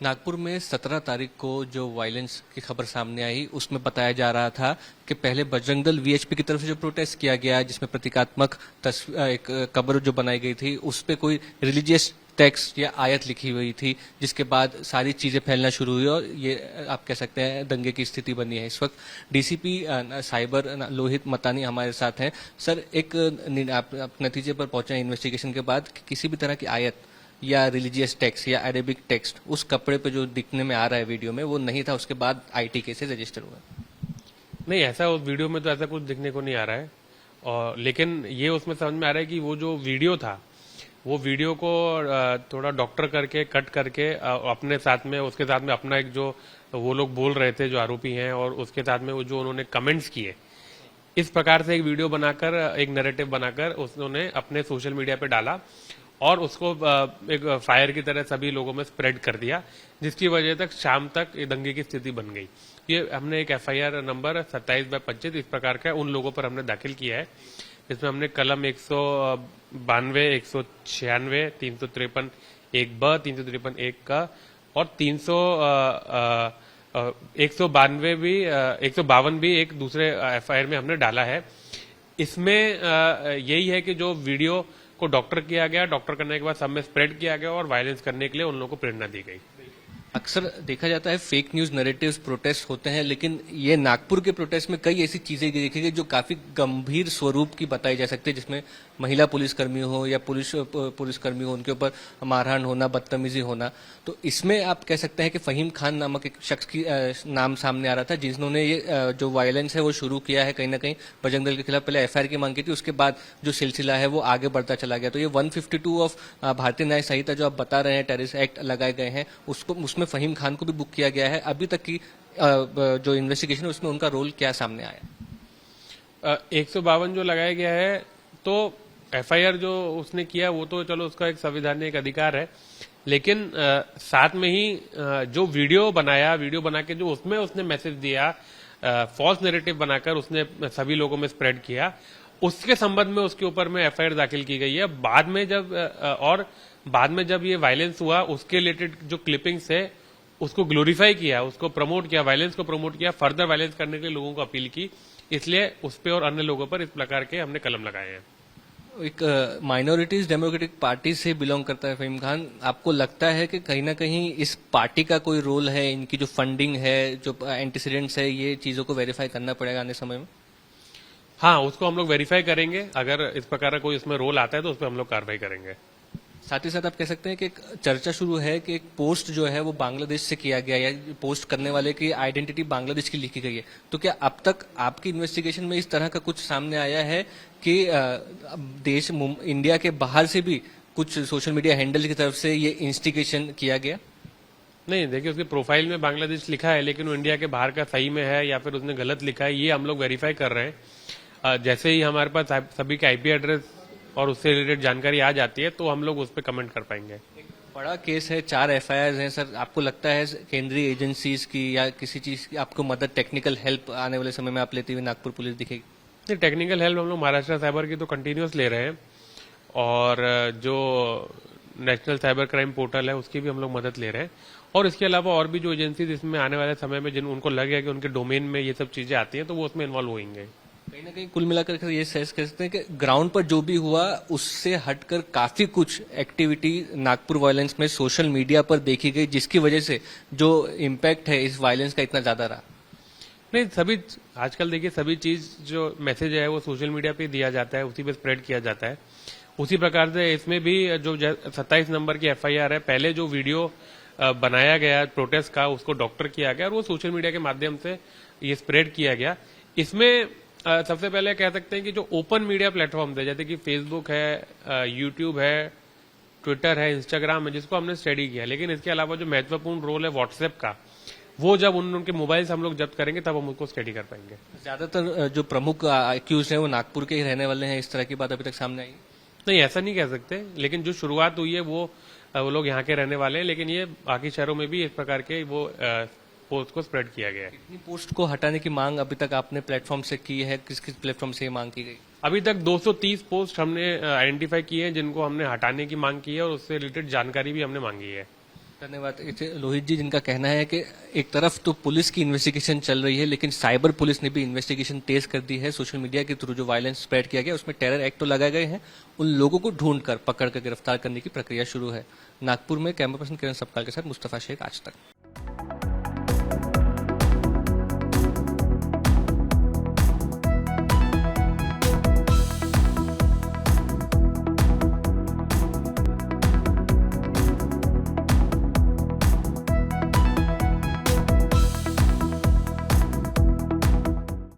नागपुर में 17 तारीख को जो वायलेंस की खबर सामने आई उसमें बताया जा रहा था कि पहले बजरंग दल वीएचपी की तरफ से जो प्रोटेस्ट किया गया जिसमें प्रतीकात्मक एक कब्र जो बनाई गई थी उस पे कोई रिलीजियस टेक्स्ट या आयत लिखी हुई थी, जिसके बाद सारी चीजें फैलना शुरू हुई और ये आप कह सकते हैं दंगे की स्थिति बनी है। इस वक्त डीसीपी साइबर लोहित मतानी हमारे साथ हैं। सर, आप नतीजे पर पहुंचे इन्वेस्टिगेशन के बाद कि किसी भी तरह की आयत या रिलीजियस टेक्स्ट या अरेबिक टेक्स्ट उस कपड़े पे जो दिखने में आ रहा है वीडियो में वो नहीं था, उसके बाद आईटी केसेस रजिस्टर हुआ। नहीं, ऐसा उस वीडियो में तो ऐसा कुछ दिखने को नहीं आ रहा है। और लेकिन ये उसमें समझ में आ रहा है कि वो जो वीडियो था वो वीडियो को थोड़ा डॉक्टर करके कट करके अपने साथ में उसके साथ में अपना एक जो वो लोग बोल रहे थे जो आरोपी हैं और उसके साथ में वो जो उन्होंने कमेंट्स किए, इस प्रकार से एक वीडियो बनाकर एक नैरेटिव बनाकर उन्होंने अपने सोशल मीडिया पे डाला और उसको एक फायर की तरह सभी लोगों में स्प्रेड कर दिया, जिसकी वजह तक शाम तक ये दंगे की स्थिति बन गई। ये हमने एक एफआईआर नंबर 27/25 इस प्रकार का उन लोगों पर हमने दाखिल किया है, जिसमें हमने कलम 192, 196, 353 1 353 1 का और 152 भी एक दूसरे एफआईआर में हमने डाला है। इसमें यही है कि जो वीडियो को डॉक्टर किया गया, डॉक्टर करने के बाद सब में स्प्रेड किया गया और वायलेंस करने के लिए उन लोगों को प्रेरणा दी गई। अक्सर देखा जाता है फेक न्यूज नैरेटिव्स प्रोटेस्ट होते हैं, लेकिन ये नागपुर के प्रोटेस्ट में कई ऐसी चीजें देखी गई जो काफी गंभीर स्वरूप की बताई जा सकती है, जिसमें महिला पुलिसकर्मी हो या पुलिसकर्मी हो उनके ऊपर मारहान होना, बदतमीजी होना। तो इसमें आप कह सकते हैं कि फहीम खान नामक एक शख्स की नाम सामने आ रहा था जिन्होंने ये जो वायलेंस है वो शुरू किया है। कहीं ना कहीं बजरंग दल के खिलाफ पहले एफआईआर की मांग की थी, उसके बाद जो सिलसिला है वो आगे बढ़ता चला गया। तो ये 152 ऑफ भारतीय न्याय संहिता जो आप बता रहे हैं, टेररिस्ट एक्ट लगाए गए हैं, उसमें फहीम खान को भी बुक किया गया है। अभी तक की जो इन्वेस्टिगेशन है उसमें उनका रोल क्या सामने आया? 152 जो लगाया गया है, तो एफआईआर जो उसने किया वो तो चलो उसका एक संवैधानिक अधिकार है, लेकिन साथ में ही जो वीडियो बना के जो उसमें उसने मैसेज दिया, फॉल्स नैरेटिव बनाकर उसने सभी लोगों में स्प्रेड किया, उसके संबंध में उसके ऊपर में एफआईआर दाखिल की गई है। बाद में जब ये वायलेंस हुआ उसके रिलेटेड जो क्लिपिंग्स है उसको ग्लोरीफाई किया, उसको प्रमोट किया, वायलेंस को प्रमोट किया, फर्दर वायलेंस करने के लिए लोगों को अपील की, इसलिए उस पे और अन्य लोगों पर इस प्रकार के हमने कलम लगाए हैं। एक माइनॉरिटीज डेमोक्रेटिक पार्टी से बिलोंग करता है फहीम खान। आपको लगता है कि कहीं ना कहीं इस पार्टी का कोई रोल है, इनकी जो फंडिंग है, जो एंटीसीडेंट्स है, ये चीजों को वेरीफाई करना पड़ेगा आने समय में? हाँ, उसको हम लोग वेरीफाई करेंगे। अगर इस प्रकार का कोई इसमें रोल आता है तो उस पर हम लोग कार्रवाई करेंगे। साथ ही साथ आप कह सकते हैं कि एक चर्चा शुरू है कि एक पोस्ट जो है वो बांग्लादेश से किया गया या पोस्ट करने वाले की आइडेंटिटी बांग्लादेश की लिखी गई है। तो क्या अब तक आपकी इन्वेस्टिगेशन में इस तरह का कुछ सामने आया है कि इंडिया के बाहर से भी कुछ सोशल मीडिया हैंडल की तरफ से ये इंस्टिगेशन किया गया? नहीं, देखिए उसके प्रोफाइल में बांग्लादेश लिखा है, लेकिन वो इंडिया के बाहर का सही में है या फिर उसने गलत लिखा है, ये हम लोग वेरीफाई कर रहे हैं। जैसे ही हमारे पास सभी के आईपी एड्रेस और उससे रिलेटेड जानकारी आ जाती है तो हम लोग उस पर कमेंट कर पाएंगे। बड़ा केस है, 4 एफआईआर हैं। सर, आपको लगता है केंद्रीय एजेंसीज की या किसी चीज की आपको मदद, टेक्निकल हेल्प आने वाले समय में आप लेते हुए नागपुर पुलिस दिखेगी? नहीं, टेक्निकल हेल्प हम लोग महाराष्ट्र साइबर की तो कंटिन्यूस ले रहे हैं और जो नेशनल साइबर क्राइम पोर्टल है उसकी भी हम लोग मदद ले रहे हैं। और इसके अलावा और भी जो एजेंसीज इसमें आने वाले समय में जिन उनको लगे कि उनके डोमेन में ये सब चीजें आती हैं तो वो उसमें इन्वॉल्व होंगे। कहीं ना कहीं कुल मिलाकर ये सेस कह सकते हैं कि ग्राउंड पर जो भी हुआ उससे हटकर काफी कुछ एक्टिविटी नागपुर वायलेंस में सोशल मीडिया पर देखी गई, जिसकी वजह से जो इम्पैक्ट है इस वायलेंस का इतना ज्यादा रहा। नहीं, सभी आजकल देखिए सभी चीज जो मैसेज है वो सोशल मीडिया पे दिया जाता है, उसी पे स्प्रेड किया जाता है। उसी प्रकार से इसमें भी जो 27 नंबर की एफआईआर है, पहले जो वीडियो बनाया गया प्रोटेस्ट का उसको डॉक्टर किया गया और वो सोशल मीडिया के माध्यम से ये स्प्रेड किया गया। इसमें सबसे पहले कह सकते हैं कि जो ओपन मीडिया प्लेटफॉर्म थे जैसे कि फेसबुक है, यूट्यूब है, ट्विटर है, इंस्टाग्राम है, जिसको हमने स्टडी किया, लेकिन इसके अलावा जो महत्वपूर्ण रोल है व्हाट्सएप का, वो जब उनके मोबाइल से हम लोग जब्त करेंगे तब हम उसको स्टडी कर पाएंगे। ज्यादातर जो प्रमुख एक्यूज हैं वो नागपुर के ही रहने वाले हैं, इस तरह की बात अभी तक सामने आई? नहीं, ऐसा नहीं कह सकते, लेकिन जो शुरुआत हुई है वो लोग यहाँ के रहने वाले हैं, लेकिन ये बाकी शहरों में भी इस प्रकार के वो पोस्ट को स्प्रेड किया गया है। कितनी पोस्ट को हटाने की मांग अभी तक आपने प्लेटफॉर्म से की है? किस किस प्लेटफॉर्म से ये मांग की गई? अभी तक 230 पोस्ट हमने आइडेंटिफाई की है जिनको हमने हटाने की मांग की है और उससे रिलेटेड जानकारी भी हमने मांगी है। धन्यवाद। इसे लोहित जी, जिनका कहना है कि एक तरफ तो पुलिस की इन्वेस्टिगेशन चल रही है, लेकिन साइबर पुलिस ने भी इन्वेस्टिगेशन तेज कर दी है। सोशल मीडिया के थ्रू जो वायलेंस स्प्रेड किया गया उसमें टेरर एक्ट तो लगाए गए हैं, उन लोगों को ढूंढ कर पकड़ कर गिरफ्तार करने की प्रक्रिया शुरू है। नागपुर में कैमरा पर्सन किरण सपकाल के साथ मुस्तफा शेख, आज तक।